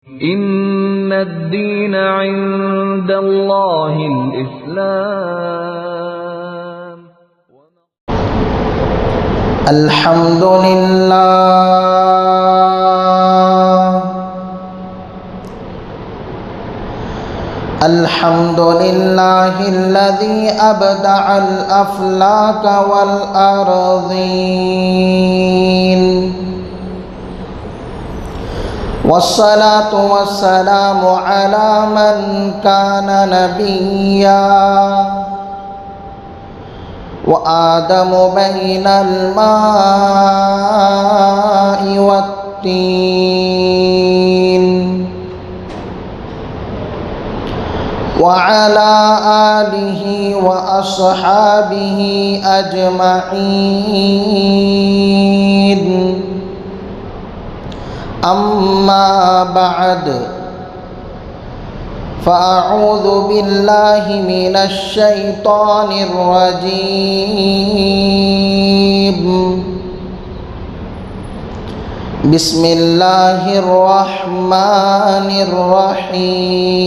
إن الدين عند الله الإسلام. الحمد لله الحمد لله الذي أبدع الأفلاك والأرضين، والصلاة والسلام على من كان نبيا وآدم بين الماء والطين، وعلى آله وأصحابه أجمعين. أما بعد، فأعوذ بالله من الشيطان الرجيم. بسم الله الرحمن الرحيم.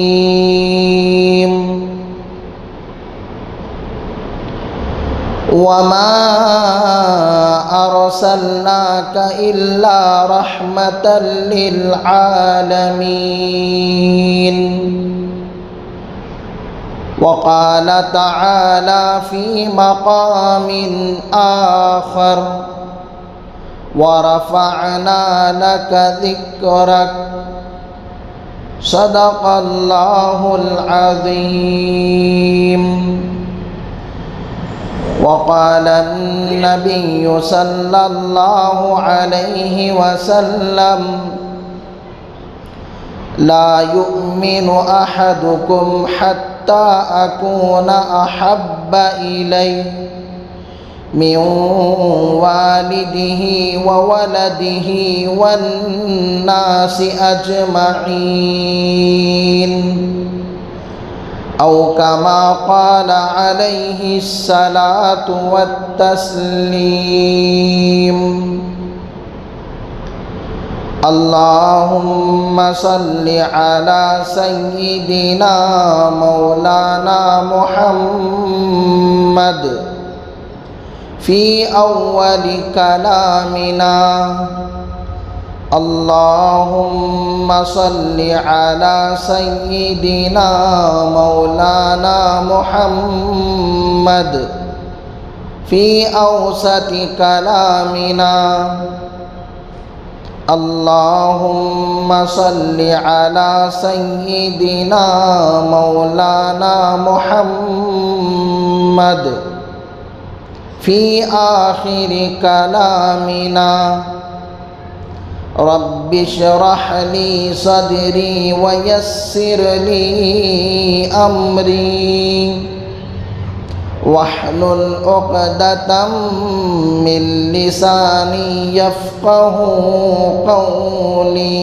وما أرسلناك إلا رحمة للعالمين. وقال تعالى في مقام آخر: ورفعنا لك ذكرك. صدق الله العظيم. وقال النبي صلى الله عليه وسلم: لا يؤمن أحدكم حتى أكون أحب إليه من والده وولده والناس أجمعين، أو كما قال عليه الصلاة والتسليم. اللهم صل على سيدنا مولانا محمد في أول كلامنا. اللهم صل على سيدنا مولانا محمد في أوسط كلامنا. اللهم صل على سيدنا مولانا محمد في آخر كلامنا. رب اشرح لي صدري ويسر لي أمري، واحلل عقدة من لساني يفقه قولي.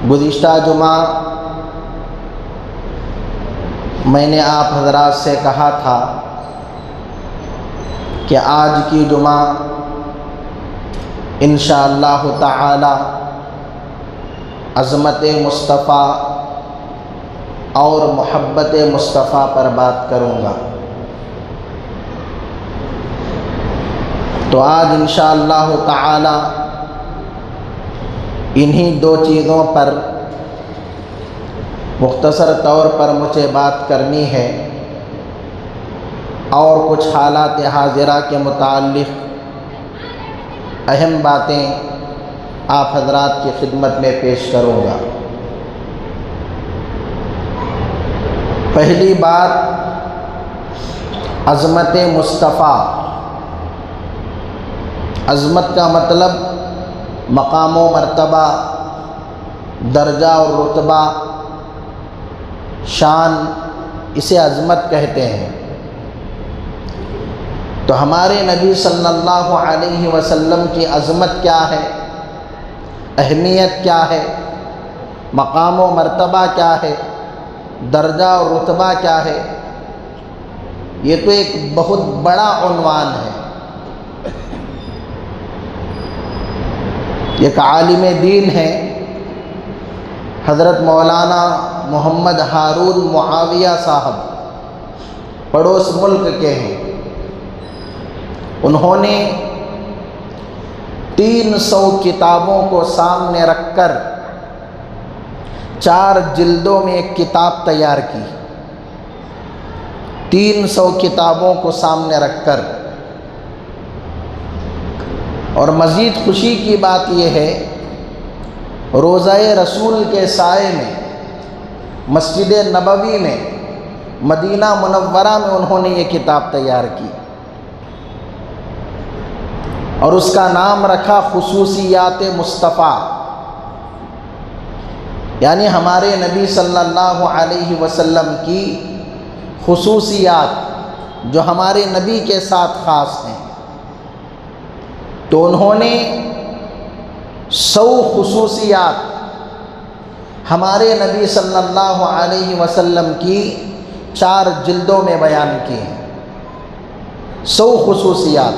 گزشتہ جمعہ میں نے آپ حضرات سے کہا تھا کہ آج کی جمعہ انشاءاللہ تعالی عظمت مصطفیٰ اور محبت مصطفیٰ پر بات کروں گا۔ تو آج انشاءاللہ تعالی انہی دو چیزوں پر مختصر طور پر مجھے بات کرنی ہے، اور کچھ حالات حاضرہ کے متعلق اہم باتیں آپ حضرات کی خدمت میں پیش کروں گا۔ پہلی بات، عظمت مصطفیٰ۔ عظمت کا مطلب مقام و مرتبہ، درجہ اور رتبہ، شان، اسے عظمت کہتے ہیں۔ تو ہمارے نبی صلی اللہ علیہ وسلم کی عظمت کیا ہے، اہمیت کیا ہے، مقام و مرتبہ کیا ہے، درجہ اور رتبہ کیا ہے، یہ تو ایک بہت بڑا عنوان ہے۔ ایک عالم دین ہے، حضرت مولانا محمد ہارون معاویہ صاحب، پڑوس ملک کے ہیں۔ انہوں نے 300 کتابوں کو سامنے رکھ کر 4 جلدوں میں ایک کتاب تیار کی۔ 300 کتابوں کو سامنے رکھ کر، اور مزید خوشی کی بات یہ ہے، روضہ رسول کے سائے میں، مسجد نبوی میں، مدینہ منورہ میں انہوں نے یہ کتاب تیار کی، اور اس کا نام رکھا خصوصیات مصطفیٰ، یعنی ہمارے نبی صلی اللہ علیہ وسلم کی خصوصیات جو ہمارے نبی کے ساتھ خاص ہیں۔ تو انہوں نے 100 خصوصیات ہمارے نبی صلی اللہ علیہ وسلم کی 4 جلدوں میں بیان کی ہیں۔ 100 خصوصیات،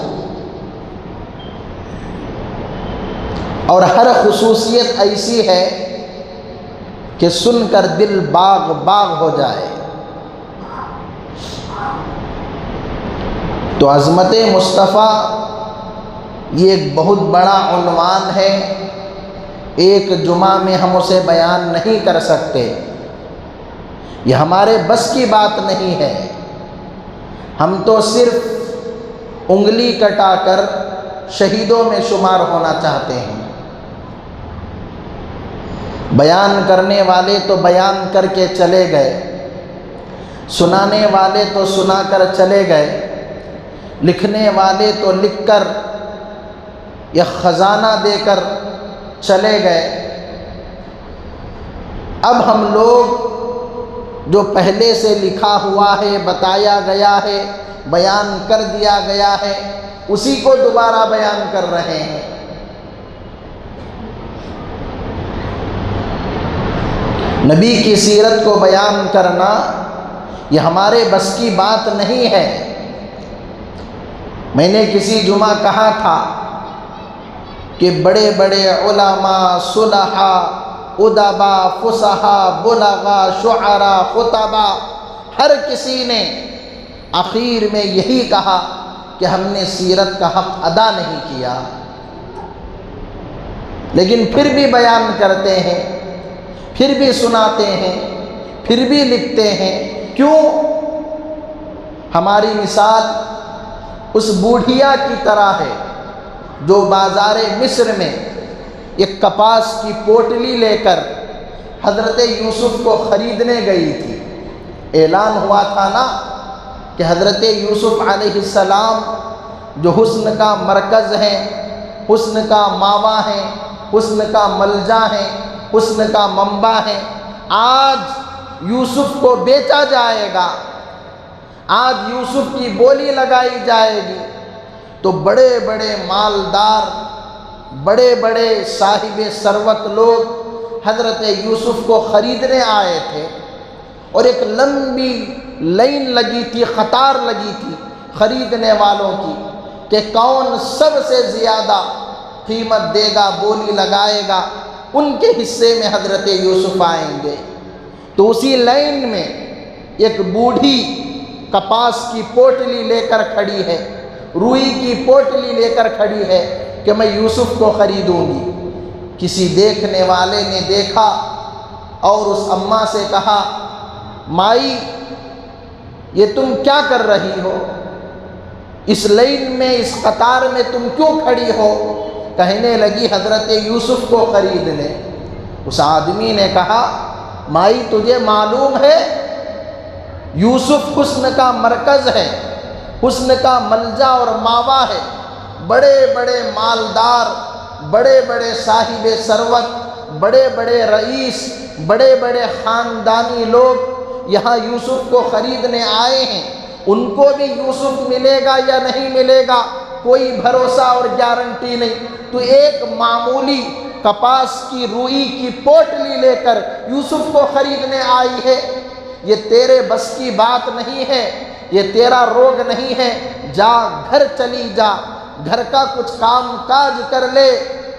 اور ہر خصوصیت ایسی ہے کہ سن کر دل باغ باغ ہو جائے۔ تو عظمت مصطفیٰ یہ ایک بہت بڑا عنوان ہے، ایک جمعہ میں ہم اسے بیان نہیں کر سکتے، یہ ہمارے بس کی بات نہیں ہے۔ ہم تو صرف انگلی کٹا کر شہیدوں میں شمار ہونا چاہتے ہیں۔ بیان کرنے والے تو بیان کر کے چلے گئے، سنانے والے تو سنا کر چلے گئے، لکھنے والے تو لکھ کر یا خزانہ دے کر چلے گئے۔ اب ہم لوگ جو پہلے سے لکھا ہوا ہے، بتایا گیا ہے، بیان کر دیا گیا ہے، اسی کو دوبارہ بیان کر رہے ہیں۔ نبی کی سیرت کو بیان کرنا یہ ہمارے بس کی بات نہیں ہے۔ میں نے کسی جمعہ کہا تھا کہ بڑے بڑے علماء، صلحاء، ادبا، فصحاء، بلغاء، شعراء، خطباء، ہر کسی نے آخر میں یہی کہا کہ ہم نے سیرت کا حق ادا نہیں کیا، لیکن پھر بھی بیان کرتے ہیں، پھر بھی سناتے ہیں، پھر بھی لکھتے ہیں۔ کیوں؟ ہماری مثال اس بوڑھیا کی طرح ہے جو بازار مصر میں ایک کپاس کی پوٹلی لے کر حضرت یوسف کو خریدنے گئی تھی۔ اعلان ہوا تھا نا کہ حضرت یوسف علیہ السلام جو حسن کا مرکز ہیں، حسن کا ماوا ہیں، حسن کا ملجا ہیں، حسن کا منبع ہیں، آج یوسف کو بیچا جائے گا، آج یوسف کی بولی لگائی جائے گی۔ تو بڑے بڑے مالدار، بڑے بڑے صاحب ثروت لوگ حضرت یوسف کو خریدنے آئے تھے اور ایک لمبی لائن لگی تھی، قطار لگی تھی خریدنے والوں کی کہ کون سب سے زیادہ قیمت دے گا، بولی لگائے گا، ان کے حصے میں حضرت یوسف آئیں گے۔ تو اسی لائن میں ایک بوڑھی کپاس کی پوٹلی لے کر کھڑی ہے، روئی کی پوٹلی لے کر کھڑی ہے کہ میں یوسف کو خریدوں گی۔ کسی دیکھنے والے نے دیکھا اور اس اماں سے کہا، مائی یہ تم کیا کر رہی ہو؟ اس لائن میں، اس قطار میں تم کیوں کھڑی ہو؟ کہنے لگی حضرت یوسف کو خریدنے۔ اس آدمی نے کہا، مائی تجھے معلوم ہے یوسف حسن کا مرکز ہے، حسن کا ملجا اور ماوا ہے، بڑے بڑے مالدار، بڑے بڑے صاحب ثروت، بڑے بڑے رئیس، بڑے بڑے خاندانی لوگ یہاں یوسف کو خریدنے آئے ہیں، ان کو بھی یوسف ملے گا یا نہیں ملے گا کوئی بھروسہ اور گارنٹی نہیں۔ تو ایک معمولی کپاس کی روئی کی پوٹلی لے کر یوسف کو خریدنے آئی ہے، یہ تیرے بس کی بات نہیں ہے، یہ تیرا روگ نہیں ہے، جا گھر چلی جا، گھر کا کچھ کام کاج کر لے۔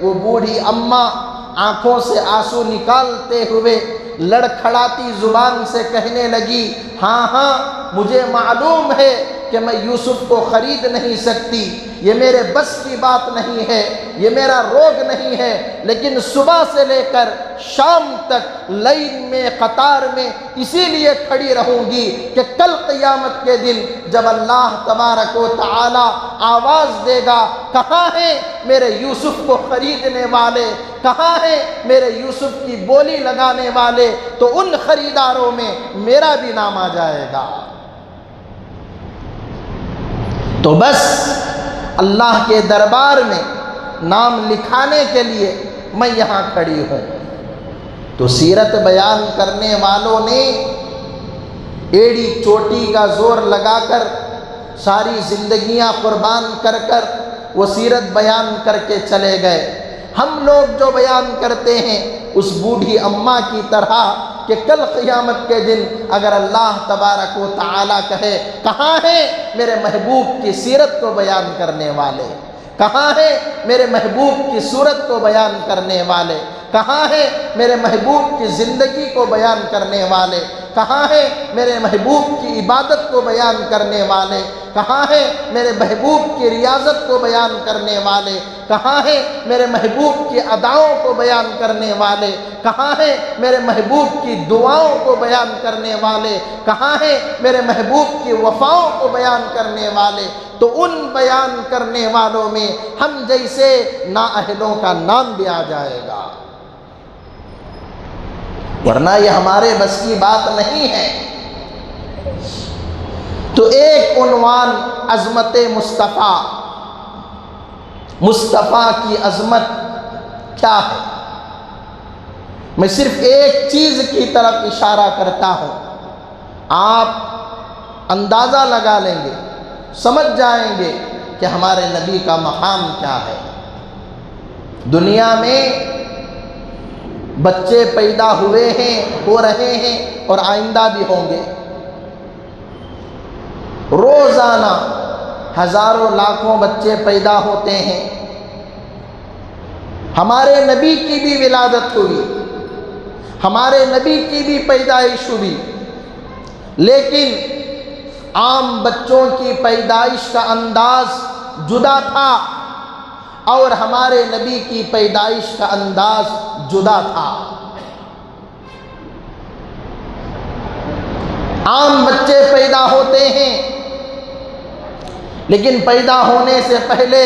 وہ بوڑھی اماں آنکھوں سے آنسو نکالتے ہوئے لڑکھڑاتی زبان سے کہنے لگی، ہاں ہاں مجھے معلوم ہے کہ میں یوسف کو خرید نہیں سکتی، یہ میرے بس کی بات نہیں ہے، یہ میرا روگ نہیں ہے، لیکن صبح سے لے کر شام تک لائن میں، قطار میں اسی لیے کھڑی رہوں گی کہ کل قیامت کے دن جب اللہ تبارک و تعالی آواز دے گا، کہاں ہیں میرے یوسف کو خریدنے والے، کہاں ہیں میرے یوسف کی بولی لگانے والے، تو ان خریداروں میں میرا بھی نام آ جائے گا۔ تو بس اللہ کے دربار میں نام لکھانے کے لیے میں یہاں کھڑی ہوں۔ تو سیرت بیان کرنے والوں نے ایڑی چوٹی کا زور لگا کر ساری زندگیاں قربان کر کر وہ سیرت بیان کر کے چلے گئے۔ ہم لوگ جو بیان کرتے ہیں اس بوڑھی اماں کی طرح کہ کل قیامت کے دن اگر اللہ تبارک و تعالیٰ کہے، کہاں ہیں میرے محبوب کی سیرت کو بیان کرنے والے، کہاں ہیں میرے محبوب کی صورت کو بیان کرنے والے، کہاں ہیں میرے محبوب کی زندگی کو بیان کرنے والے، کہاں ہیں میرے محبوب کی عبادت کو بیان کرنے والے، کہاں ہیں میرے محبوب کی ریاضت کو بیان کرنے والے، کہاں ہیں میرے محبوب کی اداؤں کو بیان کرنے والے، کہاں ہیں میرے محبوب کی دعاؤں کو بیان کرنے والے، کہاں ہیں میرے محبوب کی وفاؤں کو بیان کرنے والے۔ تو ان بیان کرنے والوں میں ہم جیسے نااہلوں کا نام بھی آ جائے گا، ورنہ یہ ہمارے بس کی بات نہیں ہے۔ تو ایک عنوان عظمت مصطفیٰ، مصطفیٰ کی عظمت کیا ہے؟ میں صرف ایک چیز کی طرف اشارہ کرتا ہوں، آپ اندازہ لگا لیں گے، سمجھ جائیں گے کہ ہمارے نبی کا مقام کیا ہے۔ دنیا میں بچے پیدا ہوئے ہیں، ہو رہے ہیں اور آئندہ بھی ہوں گے۔ روزانہ ہزاروں لاکھوں بچے پیدا ہوتے ہیں۔ ہمارے نبی کی بھی ولادت ہوئی، ہمارے نبی کی بھی پیدائش ہوئی، لیکن عام بچوں کی پیدائش کا انداز جدا تھا اور ہمارے نبی کی پیدائش کا انداز جدا تھا۔ عام بچے پیدا ہوتے ہیں، لیکن پیدا ہونے سے پہلے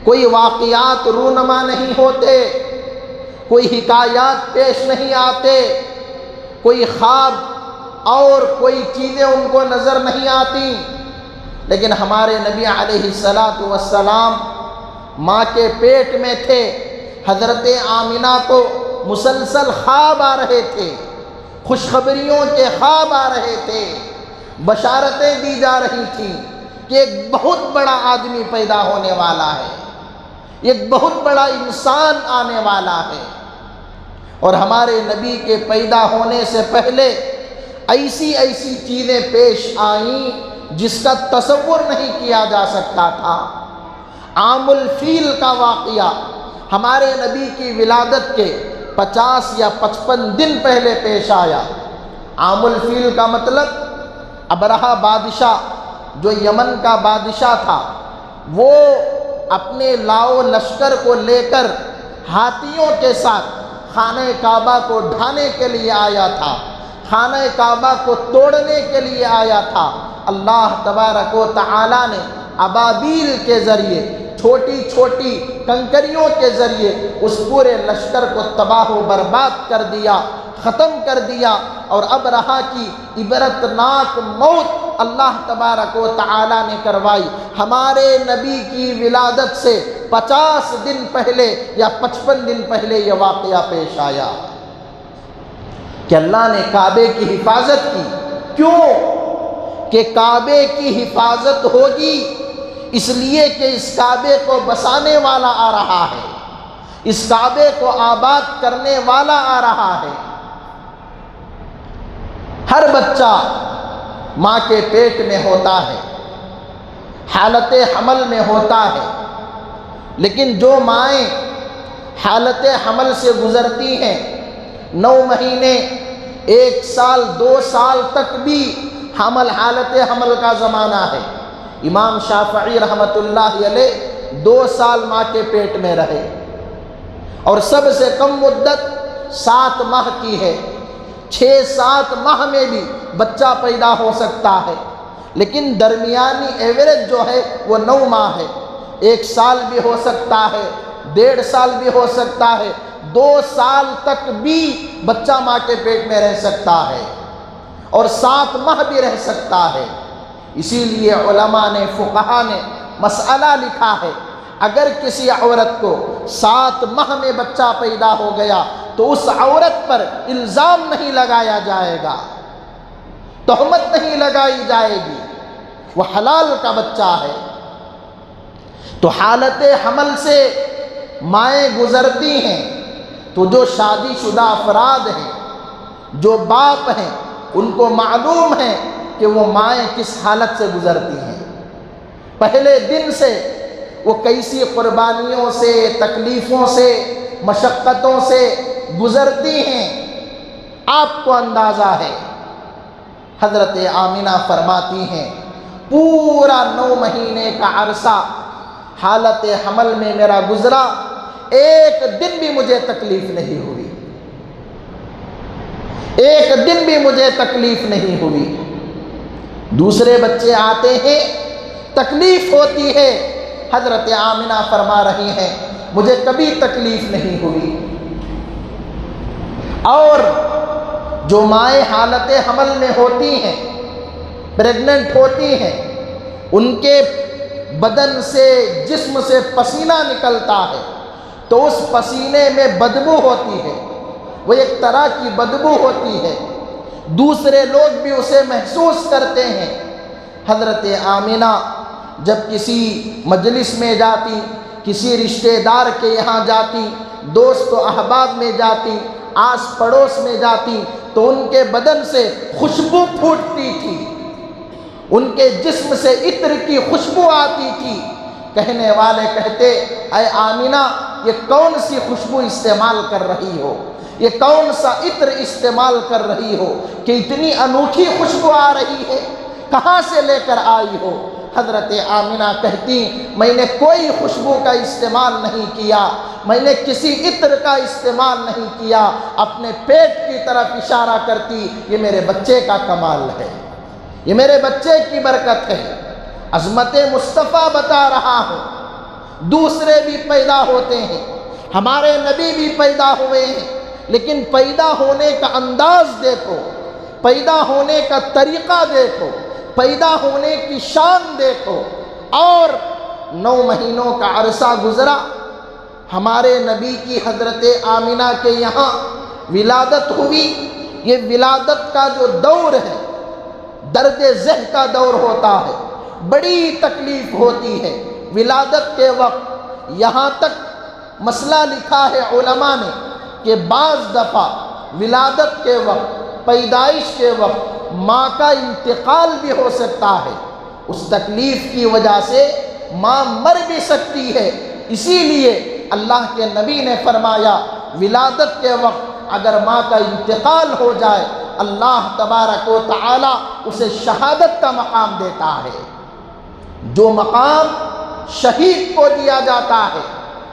کوئی واقعات رونما نہیں ہوتے، کوئی حکایات پیش نہیں آتے، کوئی خواب اور کوئی چیزیں ان کو نظر نہیں آتی۔ لیکن ہمارے نبی علیہ السلام ماں کے پیٹ میں تھے، حضرت آمنہ کو مسلسل خواب آ رہے تھے، خوشخبریوں کے خواب آ رہے تھے، بشارتیں دی جا رہی تھیں کہ ایک بہت بڑا آدمی پیدا ہونے والا ہے، ایک بہت بڑا انسان آنے والا ہے۔ اور ہمارے نبی کے پیدا ہونے سے پہلے ایسی ایسی چیزیں پیش آئیں جس کا تصور نہیں کیا جا سکتا تھا۔ عام الفیل کا واقعہ ہمارے نبی کی ولادت کے 50 یا 55 دن پہلے پیش آیا۔ عام الفیل کا مطلب ابرہہ بادشاہ جو یمن کا بادشاہ تھا، وہ اپنے لاؤ لشکر کو لے کر ہاتھیوں کے ساتھ خانہ کعبہ کو ڈھانے کے لیے آیا تھا، خانہ کعبہ کو توڑنے کے لیے آیا تھا۔ اللہ تبارک و تعالی نے ابابیل کے ذریعے، چھوٹی چھوٹی کنکریوں کے ذریعے اس پورے لشکر کو تباہ و برباد کر دیا، ختم کر دیا، اور ابرہہ کی عبرتناک موت اللہ تبارک و تعالی نے کروائی۔ ہمارے نبی کی ولادت سے 50 دن پہلے یا 55 دن پہلے یہ واقعہ پیش آیا کہ اللہ نے کعبے کی حفاظت کی۔ کیوں کہ کعبے کی حفاظت ہوگی اس لیے کہ اس کعبے کو بسانے والا آ رہا ہے، اس کعبے کو آباد کرنے والا آ رہا ہے۔ ہر بچہ ماں کے پیٹ میں ہوتا ہے، حالت حمل میں ہوتا ہے، لیکن جو مائیں حالت حمل سے گزرتی ہیں 9 مہینے، 1 سال، 2 سال تک بھی حالت حمل کا زمانہ ہے۔ امام شافعی رحمۃ اللہ علیہ 2 سال ماں کے پیٹ میں رہے، اور سب سے کم مدت 7 ماہ کی ہے۔ 6-7 ماہ میں بھی بچہ پیدا ہو سکتا ہے، لیکن درمیانی ایوریج جو ہے وہ 9 ماہ ہے۔ 1 سال بھی ہو سکتا ہے، 1.5 سال بھی ہو سکتا ہے، 2 سال تک بھی بچہ ماں کے پیٹ میں رہ سکتا ہے، اور 7 ماہ بھی رہ سکتا ہے۔ اسی لیے علماء نے، فقہاء نے مسئلہ لکھا ہے، اگر کسی عورت کو 7 ماہ میں بچہ پیدا ہو گیا تو اس عورت پر الزام نہیں لگایا جائے گا، تہمت نہیں لگائی جائے گی، وہ حلال کا بچہ ہے۔ تو حالت حمل سے مائیں گزرتی ہیں، تو جو شادی شدہ افراد ہیں، جو باپ ہیں، ان کو معلوم ہے کہ وہ مائیں کس حالت سے گزرتی ہیں۔ پہلے دن سے وہ کیسی قربانیوں سے، تکلیفوں سے، مشقتوں سے گزرتی ہیں، آپ کو اندازہ ہے۔ حضرت آمنہ فرماتی ہیں پورا 9 مہینے کا عرصہ حالت حمل میں میرا گزرا، 1 دن بھی مجھے تکلیف نہیں ہوئی، 1 دن بھی مجھے تکلیف نہیں ہوئی۔ دوسرے بچے آتے ہیں، تکلیف ہوتی ہے، حضرت آمنہ فرما رہی ہیں مجھے کبھی تکلیف نہیں ہوئی۔ اور جو مائیں حالت حمل میں ہوتی ہیں، پریگننٹ ہوتی ہیں، ان کے بدن سے، جسم سے پسینہ نکلتا ہے، تو اس پسینے میں بدبو ہوتی ہے، وہ ایک طرح کی بدبو ہوتی ہے، دوسرے لوگ بھی اسے محسوس کرتے ہیں۔ حضرت آمنہ جب کسی مجلس میں جاتی، کسی رشتہ دار کے یہاں جاتی، دوست و احباب میں جاتی، آس پڑوس میں جاتی، تو ان کے بدن سے خوشبو پھوٹتی تھی، ان کے جسم سے عطر کی خوشبو آتی تھی۔ کہنے والے کہتے اے آمنہ یہ کون سی خوشبو استعمال کر رہی ہو، یہ کون سا عطر استعمال کر رہی ہو کہ اتنی انوکھی خوشبو آ رہی ہے، کہاں سے لے کر آئی ہو؟ حضرت آمنہ کہتی میں نے کوئی خوشبو کا استعمال نہیں کیا، میں نے کسی عطر کا استعمال نہیں کیا، اپنے پیٹ کی طرف اشارہ کرتی یہ میرے بچے کا کمال ہے، یہ میرے بچے کی برکت ہے، عظمت مصطفیٰ بتا رہا ہوں۔ دوسرے بھی پیدا ہوتے ہیں، ہمارے نبی بھی پیدا ہوئے ہیں، لیکن پیدا ہونے کا انداز دیکھو، پیدا ہونے کا طریقہ دیکھو، پیدا ہونے کی شان دیکھو۔ اور 9 مہینوں کا عرصہ گزرا، ہمارے نبی کی حضرت آمنہ کے یہاں ولادت ہوئی۔ یہ ولادت کا جو دور ہے درد ذہ کا دور ہوتا ہے، بڑی تکلیف ہوتی ہے ولادت کے وقت۔ یہاں تک مسئلہ لکھا ہے علماء نے، کہ بعض دفعہ ولادت کے وقت، پیدائش کے وقت ماں کا انتقال بھی ہو سکتا ہے۔ اس تکلیف کی وجہ سے ماں مر بھی سکتی ہے۔ اسی لیے اللہ کے نبی نے فرمایا ولادت کے وقت اگر ماں کا انتقال ہو جائے اللہ تبارک و تعالی اسے شہادت کا مقام دیتا ہے۔ جو مقام شہید کو دیا جاتا ہے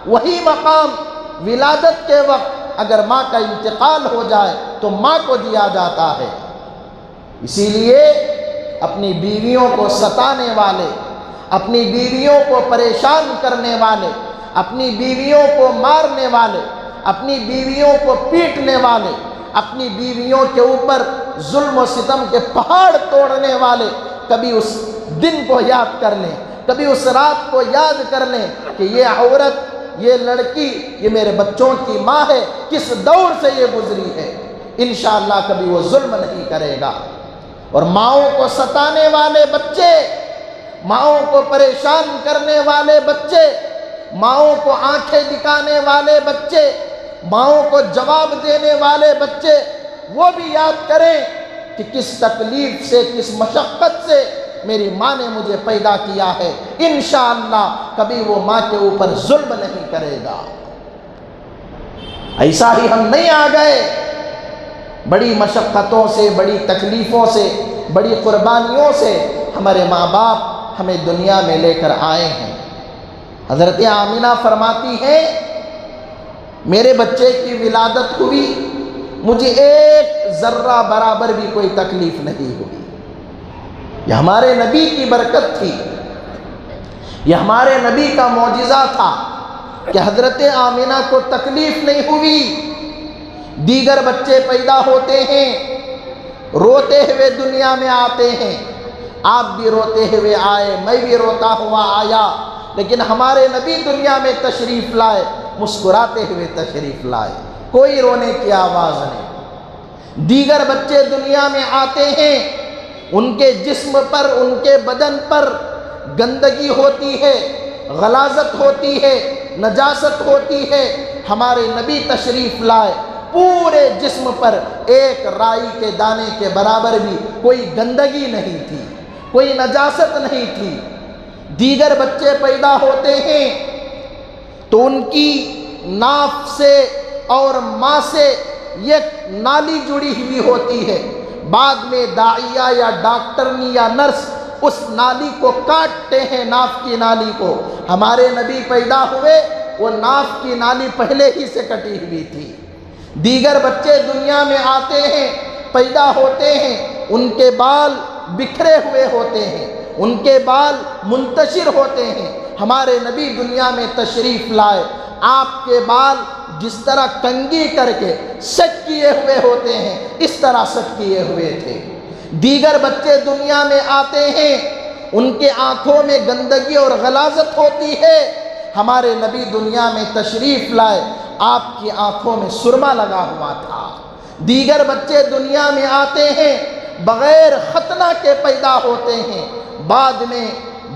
وہی مقام ولادت کے وقت اگر ماں کا انتقال ہو جائے تو ماں کو دیا جاتا ہے۔ اسی لیے اپنی بیویوں کو ستانے والے، اپنی بیویوں کو پریشان کرنے والے، اپنی بیویوں کو مارنے والے، اپنی بیویوں کو پیٹنے والے، اپنی بیویوں کے اوپر ظلم و ستم کے پہاڑ توڑنے والے کبھی اس دن کو یاد کر لیں، کبھی اس رات کو یاد کر لیں کہ یہ عورت، یہ لڑکی، یہ میرے بچوں کی ماں ہے، کس دور سے یہ گزری ہے، انشاءاللہ کبھی وہ ظلم نہیں کرے گا۔ اور ماؤں کو ستانے والے بچے، ماؤں کو پریشان کرنے والے بچے، ماؤں کو آنکھیں دکھانے والے بچے، ماؤں کو جواب دینے والے بچے، وہ بھی یاد کریں کہ کس تکلیف سے، کس مشقت سے میری ماں نے مجھے پیدا کیا ہے، انشاءاللہ کبھی وہ ماں کے اوپر ظلم نہیں کرے گا۔ ایسا ہی ہم نہیں آ گئے، بڑی مشقتوں سے، بڑی تکلیفوں سے، بڑی قربانیوں سے ہمارے ماں باپ ہمیں دنیا میں لے کر آئے ہیں۔ حضرت آمینہ فرماتی ہیں میرے بچے کی ولادت ہوئی، مجھے ایک ذرہ برابر بھی کوئی تکلیف نہیں ہوئی۔ یہ ہمارے نبی کی برکت تھی، یہ ہمارے نبی کا معجزہ تھا کہ حضرت آمینہ کو تکلیف نہیں ہوئی۔ دیگر بچے پیدا ہوتے ہیں، روتے ہوئے دنیا میں آتے ہیں، آپ بھی روتے ہوئے آئے، میں بھی روتا ہوا آیا، لیکن ہمارے نبی دنیا میں تشریف لائے مسکراتے ہوئے تشریف لائے، کوئی رونے کی آواز نہیں۔ دیگر بچے دنیا میں آتے ہیں، ان کے جسم پر، ان کے بدن پر گندگی ہوتی ہے، غلاظت ہوتی ہے، نجاست ہوتی ہے، ہمارے نبی تشریف لائے، پورے جسم پر ایک رائی کے دانے کے برابر بھی کوئی گندگی نہیں تھی، کوئی نجاست نہیں تھی۔ دیگر بچے پیدا ہوتے ہیں تو ان کی ناف سے اور ماں سے ایک نالی جڑی ہوئی ہوتی ہے، بعد میں داعیہ یا ڈاکٹرنی یا نرس اس نالی کو کاٹتے ہیں، ناف کی نالی کو۔ ہمارے نبی پیدا ہوئے وہ ناف کی نالی پہلے ہی سے کٹی ہوئی تھی۔ دیگر بچے دنیا میں آتے ہیں، پیدا ہوتے ہیں، ان کے بال بکھرے ہوئے ہوتے ہیں، ان کے بال منتشر ہوتے ہیں۔ ہمارے نبی دنیا میں تشریف لائے، آپ کے بال جس طرح کنگھی کر کے سیٹ کیے ہوئے ہوتے ہیں اس طرح سیٹ کیے ہوئے تھے۔ دیگر بچے دنیا میں آتے ہیں، ان کے آنکھوں میں گندگی اور غلاظت ہوتی ہے، ہمارے نبی دنیا میں تشریف لائے، آپ کی آنکھوں میں سرما لگا ہوا تھا۔ دیگر بچے دنیا میں آتے ہیں، بغیر ختنہ کے پیدا ہوتے ہیں، بعد میں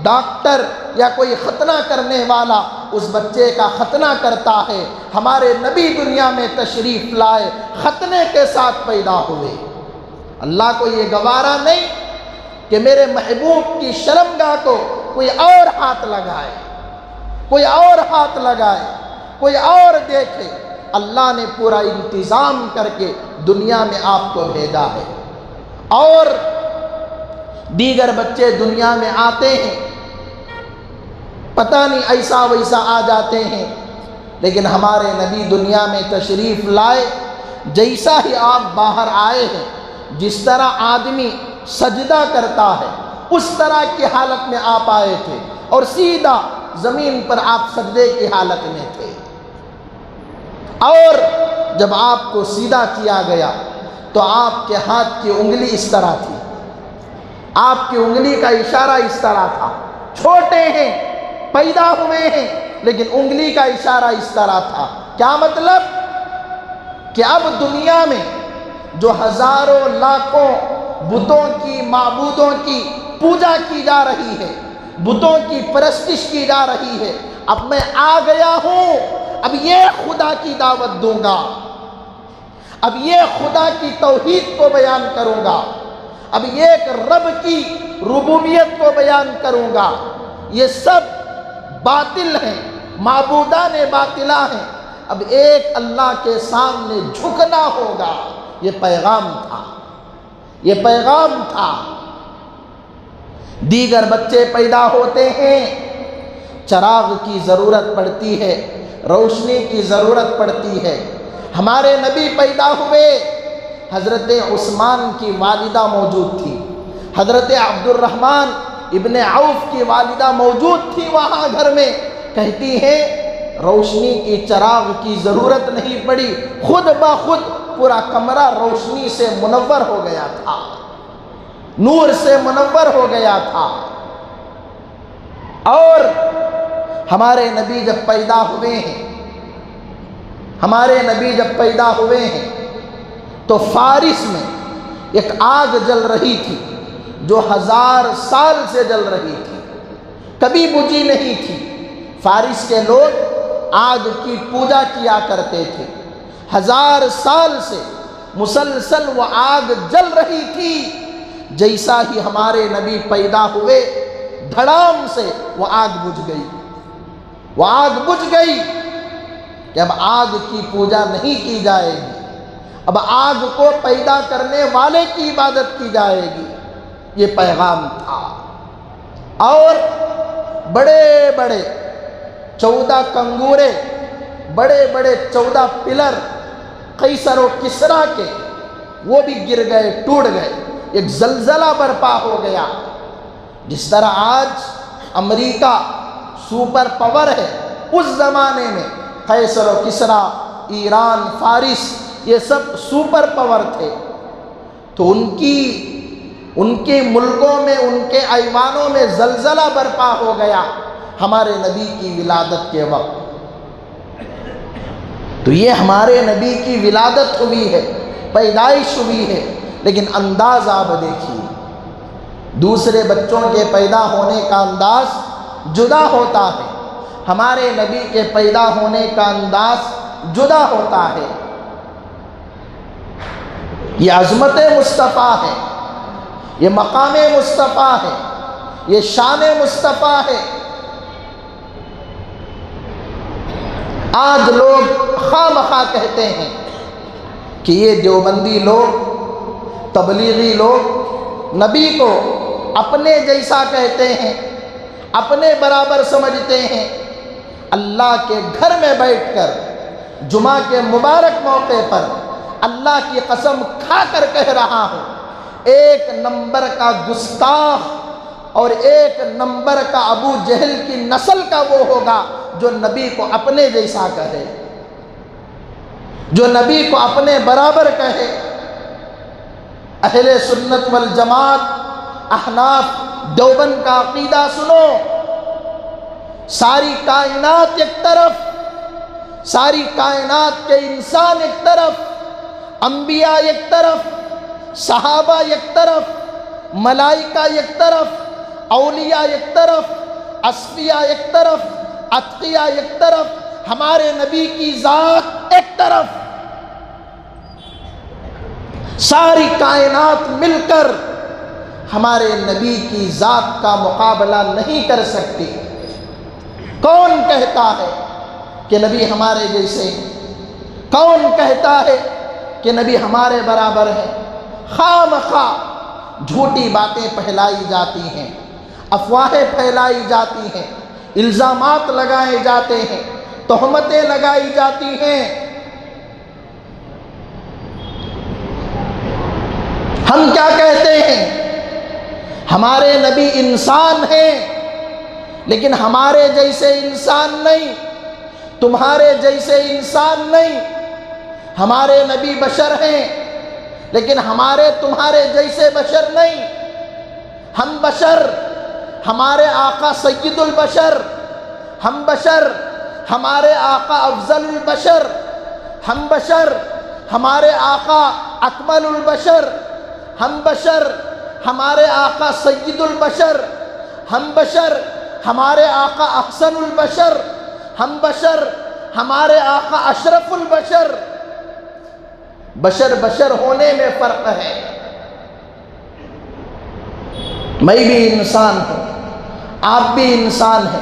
ڈاکٹر یا کوئی ختنہ کرنے والا اس بچے کا ختنہ کرتا ہے۔ ہمارے نبی دنیا میں تشریف لائے، ختنے کے ساتھ پیدا ہوئے۔ اللہ کو یہ گوارا نہیں کہ میرے محبوب کی شرمگاہ کو کوئی اور ہاتھ لگائے، کوئی اور ہاتھ لگائے، کوئی اور دیکھے۔ اللہ نے پورا انتظام کر کے دنیا میں آپ کو بھیجا ہے۔ اور دیگر بچے دنیا میں آتے ہیں، پتہ نہیں ایسا ویسا آ جاتے ہیں، لیکن ہمارے نبی دنیا میں تشریف لائے، جیسا ہی آپ باہر آئے ہیں، جس طرح آدمی سجدہ کرتا ہے اس طرح کی حالت میں آپ آئے تھے، اور سیدھا زمین پر آپ سجدے کی حالت میں تھے۔ اور جب آپ کو سیدھا کیا گیا تو آپ کے ہاتھ کی انگلی اس طرح تھی، آپ کی انگلی کا اشارہ اس طرح تھا۔ چھوٹے ہیں، پیدا ہوئے ہیں، لیکن انگلی کا اشارہ اس طرح تھا۔ کیا مطلب؟ کہ اب دنیا میں جو ہزاروں لاکھوں بتوں کی، معبودوں کی پوجا کی جا رہی ہے، بتوں کی پرستش کی جا رہی ہے، اب میں آ گیا ہوں، اب یہ خدا کی دعوت دوں گا، اب یہ خدا کی توحید کو بیان کروں گا، اب ایک رب کی ربوبیت کو بیان کروں گا۔ یہ سب باطل ہیں، معبودان باطلہ ہیں، اب ایک اللہ کے سامنے جھکنا ہوگا۔ یہ پیغام تھا، یہ پیغام تھا۔ دیگر بچے پیدا ہوتے ہیں، چراغ کی ضرورت پڑتی ہے، روشنی کی ضرورت پڑتی ہے۔ ہمارے نبی پیدا ہوئے، حضرت عثمان کی والدہ موجود تھی، حضرت عبد الرحمن ابن عوف کی والدہ موجود تھی وہاں گھر میں۔ کہتی ہیں روشنی کی چراغ کی ضرورت نہیں پڑی، خود بخود پورا کمرہ روشنی سے منور ہو گیا تھا، نور سے منور ہو گیا تھا۔ اور ہمارے نبی جب پیدا ہوئے ہیں، ہمارے نبی جب پیدا ہوئے ہیں تو فارس میں ایک آگ جل رہی تھی جو 1000 سال سے جل رہی تھی، کبھی بجھی نہیں تھی۔ فارس کے لوگ آگ کی پوجا کیا کرتے تھے، 1000 سال سے مسلسل وہ آگ جل رہی تھی۔ جیسا ہی ہمارے نبی پیدا ہوئے، دھڑام سے وہ آگ بجھ گئی، وہ آگ بجھ گئی کہ اب آگ کی پوجا نہیں کی جائے گی، اب آگ کو پیدا کرنے والے کی عبادت کی جائے گی۔ یہ پیغام تھا۔ اور بڑے بڑے 14 کنگورے، بڑے بڑے 14 پلر قیصر و کسریٰ کے، وہ بھی گر گئے، ٹوٹ گئے، ایک زلزلہ برپا ہو گیا۔ جس طرح آج امریکہ سپر پاور ہے، اس زمانے میں قیصر و کسریٰ، ایران، فارس، یہ سب سپر پاور تھے۔ تو ان کے ملکوں میں، ان کے ایوانوں میں زلزلہ برپا ہو گیا ہمارے نبی کی ولادت کے وقت۔ تو یہ ہمارے نبی کی ولادت ہوئی ہے، پیدائش ہوئی ہے، لیکن انداز آپ دیکھیے، دوسرے بچوں کے پیدا ہونے کا انداز جدا ہوتا ہے، ہمارے نبی کے پیدا ہونے کا انداز جدا ہوتا ہے۔ یہ عظمت مصطفیٰ ہے، یہ مقام مصطفیٰ ہے، یہ شان مصطفیٰ ہے۔ آج لوگ خواہ مخواہ کہتے ہیں کہ یہ دیوبندی لوگ، تبلیغی لوگ نبی کو اپنے جیسا کہتے ہیں، اپنے برابر سمجھتے ہیں۔ اللہ کے گھر میں بیٹھ کر جمعہ کے مبارک موقع پر اللہ کی قسم کھا کر کہہ رہا ہوں، ایک نمبر کا گستاخ اور ایک نمبر کا ابو جہل کی نسل کا وہ ہوگا جو نبی کو اپنے جیسا کہے، جو نبی کو اپنے برابر کہے۔ اہل سنت والجماعت احناف دیوبند کا عقیدہ سنو، ساری کائنات ایک طرف، ساری کائنات کے انسان ایک طرف، انبیاء ایک طرف، صحابہ ایک طرف، ملائکہ ایک طرف، اولیاء ایک طرف، اصفیاء ایک طرف، اتقیاء ایک طرف، ہمارے نبی کی ذات ایک طرف۔ ساری کائنات مل کر ہمارے نبی کی ذات کا مقابلہ نہیں کر سکتی۔ کون کہتا ہے کہ نبی ہمارے جیسے؟ کون کہتا ہے کہ نبی ہمارے برابر ہے؟ خواہ مخواہ جھوٹی باتیں پھیلائی جاتی ہیں، افواہیں پھیلائی جاتی ہیں، الزامات لگائے جاتے ہیں، تہمتیں لگائی جاتی ہیں۔ ہم کیا کہتے ہیں؟ ہمارے نبی انسان ہیں، لیکن ہمارے جیسے انسان نہیں، تمہارے جیسے انسان نہیں۔ ہمارے نبی بشر ہیں، لیکن ہمارے تمہارے جیسے بشر نہیں۔ ہم بشر، ہمارے آقا سید البشر، ہم بشر، ہمارے آقا افضل البشر، ہم بشر، ہمارے آقا اکمل البشر، ہم بشر، ہمارے آقا سید البشر، ہم بشر، ہمارے آقا احسن البشر، ہم بشر، ہمارے آقا اشرف البشر۔ بشر بشر ہونے میں فرق ہے۔ میں بھی انسان ہوں، آپ بھی انسان ہیں،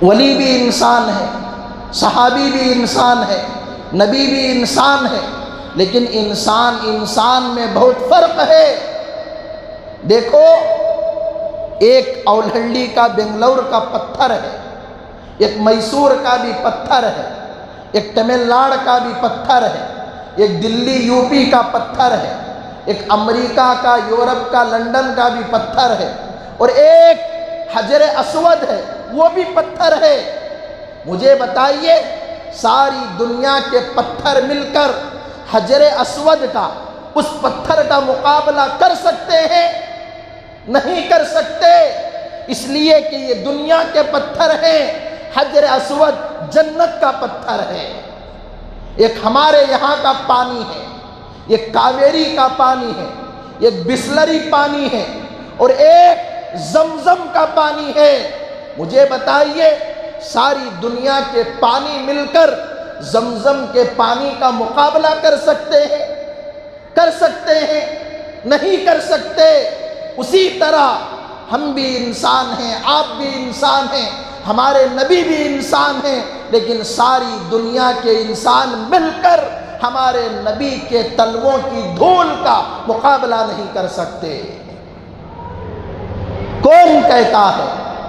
ولی بھی انسان ہے، صحابی بھی انسان ہے، نبی بھی انسان ہے، لیکن انسان انسان میں بہت فرق ہے۔ دیکھو، ایک اولہنڈی کا بنگلور کا پتھر ہے، ایک میسور کا بھی پتھر ہے، ایک تمل ناڈو کا بھی پتھر ہے، ایک دلی یو پی کا پتھر ہے، ایک امریکہ کا، یورپ کا، لندن کا بھی پتھر ہے، اور ایک حجر اسود ہے، وہ بھی پتھر ہے۔ مجھے بتائیے، ساری دنیا کے پتھر مل کر حجر اسود کا، اس پتھر کا مقابلہ کر سکتے ہیں؟ نہیں کر سکتے، اس لیے کہ یہ دنیا کے پتھر ہیں، حجر اسود جنت کا پتھر ہے۔ ایک ہمارے یہاں کا پانی ہے، ایک کاویری کا پانی ہے، ایک بسلری پانی ہے، اور ایک زمزم کا پانی ہے۔ مجھے بتائیے، ساری دنیا کے پانی مل کر زمزم کے پانی کا مقابلہ کر سکتے ہیں؟ کر سکتے ہیں؟ نہیں کر سکتے۔ اسی طرح ہم بھی انسان ہیں، آپ بھی انسان ہیں، ہمارے نبی بھی انسان ہیں، لیکن ساری دنیا کے انسان مل کر ہمارے نبی کے تلووں کی دھول کا مقابلہ نہیں کر سکتے۔ کون کہتا ہے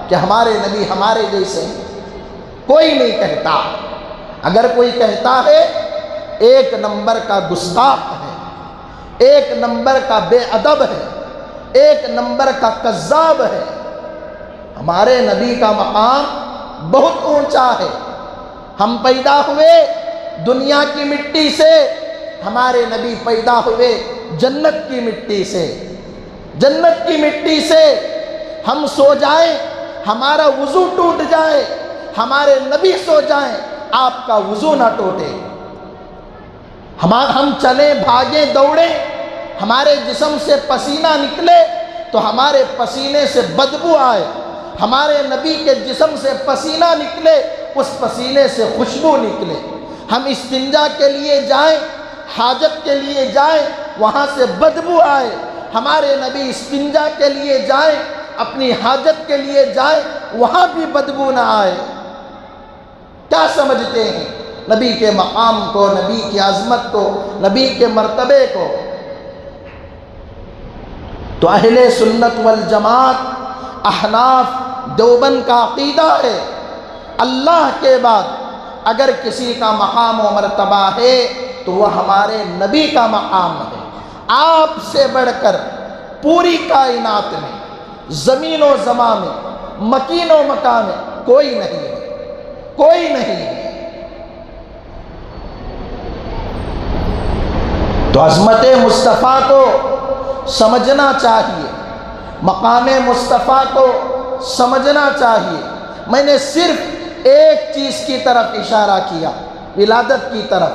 کہ ہمارے نبی ہمارے جیسے ہیں؟ کوئی نہیں کہتا۔ اگر کوئی کہتا ہے، ایک نمبر کا گستاخ ہے، ایک نمبر کا بے ادب ہے، ایک نمبر کا کذاب ہے۔ ہمارے نبی کا مقام بہت اونچا ہے۔ ہم پیدا ہوئے دنیا کی مٹی سے، ہمارے نبی پیدا ہوئے جنت کی مٹی سے۔ جنت کی مٹی سے ہم سو جائیں، ہمارا وضو ٹوٹ جائے، ہمارے نبی سو جائیں، آپ کا وضو نہ ٹوٹے۔ ہم چلیں، بھاگیں، دوڑیں، ہمارے جسم سے پسینہ نکلے تو ہمارے پسینے سے بدبو آئے، ہمارے نبی کے جسم سے پسینہ نکلے، اس پسینے سے خوشبو نکلے۔ ہم استنجا کے لیے جائیں، حاجت کے لیے جائیں، وہاں سے بدبو آئے، ہمارے نبی استنجا کے لیے جائیں، اپنی حاجت کے لیے جائیں، وہاں بھی بدبو نہ آئے۔ کیا سمجھتے ہیں نبی کے مقام کو، نبی کی عظمت کو، نبی کے مرتبے کو؟ تو اہل سنت والجماعت، احناف، دیوبند کا عقیدہ ہے، اللہ کے بعد اگر کسی کا مقام و مرتبہ ہے تو وہ ہمارے نبی کا مقام ہے۔ آپ سے بڑھ کر پوری کائنات میں، زمین و زمان میں، مکین و مکان میں کوئی نہیں ہے، کوئی نہیں ہے۔ تو عظمت مصطفیٰ کو سمجھنا چاہیے، مقام مصطفیٰ کو سمجھنا چاہیے۔ میں نے صرف ایک چیز کی طرف اشارہ کیا، ولادت کی طرف۔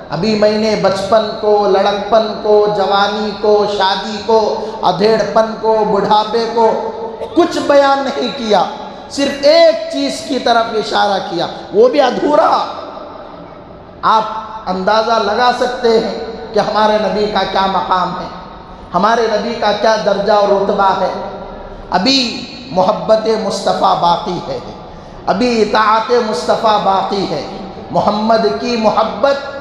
ابھی میں نے بچپن کو، لڑکپن کو، جوانی کو، شادی کو، ادھیڑپن کو، بڑھاپے کو کچھ بیان نہیں کیا، صرف ایک چیز کی طرف اشارہ کیا، وہ بھی ادھورا۔ آپ اندازہ لگا سکتے ہیں کہ ہمارے نبی کا کیا مقام ہے، ہمارے نبی کا کیا درجہ اور رتبہ ہے۔ ابھی محبت مصطفیٰ باقی ہے، ابھی اطاعت مصطفیٰ باقی ہے۔ محمد کی محبت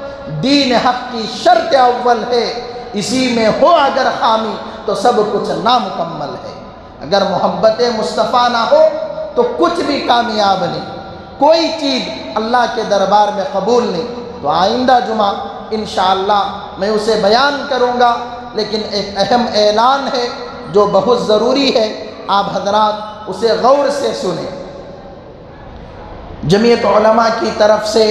دین حق کی شرط اول ہے، اسی میں ہو اگر خامی تو سب کچھ نامکمل ہے۔ اگر محبت مصطفیٰ نہ ہو تو کچھ بھی کامیاب نہیں، کوئی چیز اللہ کے دربار میں قبول نہیں۔ تو آئندہ جمعہ انشاءاللہ میں اسے بیان کروں گا، لیکن ایک اہم اعلان ہے جو بہت ضروری ہے، آپ حضرات اسے غور سے سنیں۔ جمعیت علماء کی طرف سے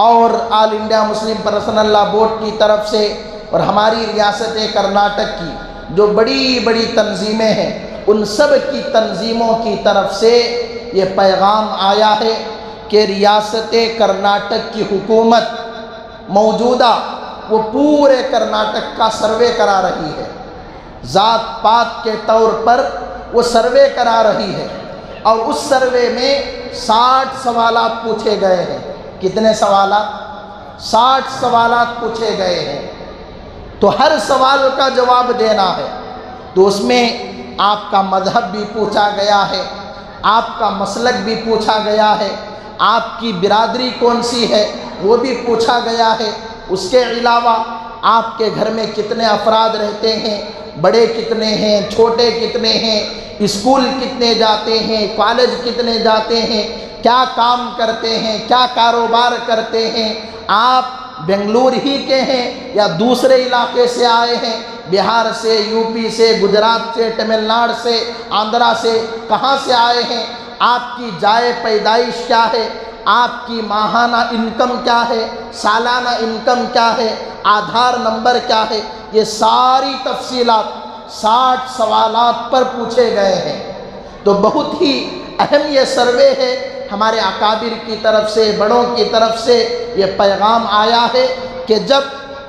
اور all India Muslim personal law board کی طرف سے اور ہماری ریاست کرناٹک کی جو بڑی بڑی تنظیمیں ہیں، ان سب کی تنظیموں کی طرف سے یہ پیغام آیا ہے کہ ریاست کرناٹک کی حکومت موجودہ وہ پورے کرناٹک کا سروے کرا رہی ہے، ذات پات کے طور پر وہ سروے کرا رہی ہے، اور اس سروے میں 60 سوالات پوچھے گئے ہیں۔ کتنے سوالات؟ 60 سوالات پوچھے گئے ہیں، تو ہر سوال کا جواب دینا ہے۔ تو اس میں آپ کا مذہب بھی پوچھا گیا ہے، آپ کا مسلک بھی پوچھا گیا ہے، آپ کی برادری کون سی ہے وہ بھی پوچھا گیا ہے۔ اس کے علاوہ آپ کے گھر میں کتنے افراد رہتے ہیں، بڑے کتنے ہیں، چھوٹے کتنے ہیں، اسکول کتنے جاتے ہیں، کالج کتنے جاتے ہیں، کیا کام کرتے ہیں، کیا کاروبار کرتے ہیں، آپ بنگلور ہی کے ہیں یا دوسرے علاقے سے آئے ہیں، بہار سے، یو پی سے، گجرات سے، تمل ناڈو سے، آندھرا سے، کہاں سے آئے ہیں، آپ کی جائے پیدائش کیا ہے، آپ کی ماہانہ انکم کیا ہے، سالانہ انکم کیا ہے، آدھار نمبر کیا ہے، یہ ساری تفصیلات 60 سوالات پر پوچھے گئے ہیں۔ تو بہت ہی اہم یہ سروے ہے، ہمارے اکابر کی طرف سے، بڑوں کی طرف سے یہ پیغام آیا ہے کہ جب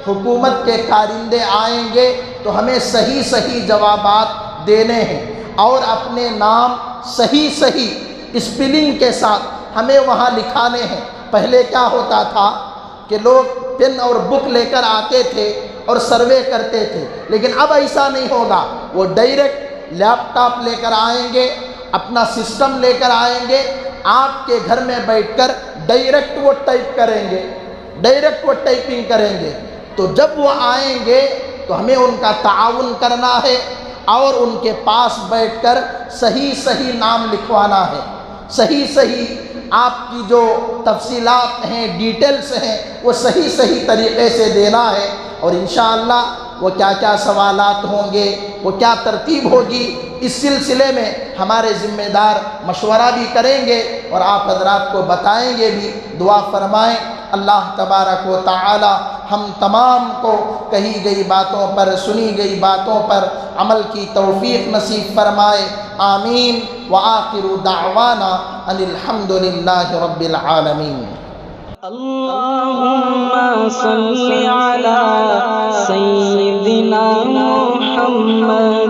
حکومت کے کارندے آئیں گے تو ہمیں صحیح صحیح جوابات دینے ہیں، اور اپنے نام صحیح اسپیلنگ کے ساتھ ہمیں وہاں لکھانے ہیں۔ پہلے کیا ہوتا تھا کہ لوگ پین اور بک لے کر آتے تھے اور سروے کرتے تھے، لیکن اب ایسا نہیں ہوگا، وہ ڈائریکٹ لیپ ٹاپ لے کر آئیں گے، اپنا سسٹم لے کر آئیں گے، آپ کے گھر میں بیٹھ کر ڈائریکٹ وہ ٹائپ کریں گے، ڈائریکٹ وہ ٹائپنگ کریں گے۔ تو جب وہ آئیں گے تو ہمیں ان کا تعاون کرنا ہے اور ان کے پاس بیٹھ کر صحیح نام لکھوانا ہے، صحیح آپ کی جو تفصیلات ہیں، ڈیٹیلز ہیں، وہ صحیح طریقے سے دینا ہے۔ اور انشاءاللہ وہ کیا کیا سوالات ہوں گے، وہ کیا ترتیب ہوگی، اس سلسلے میں ہمارے ذمہ دار مشورہ بھی کریں گے اور آپ حضرات کو بتائیں گے بھی۔ دعا فرمائیں اللہ تبارک و تعالی ہم تمام کو کہی گئی باتوں پر، سنی گئی باتوں پر عمل کی توفیق نصیب فرمائے، آمین۔ وآخر دعوانا ان الحمد للہ رب العالمین۔ اللهم صل على سيدنا محمد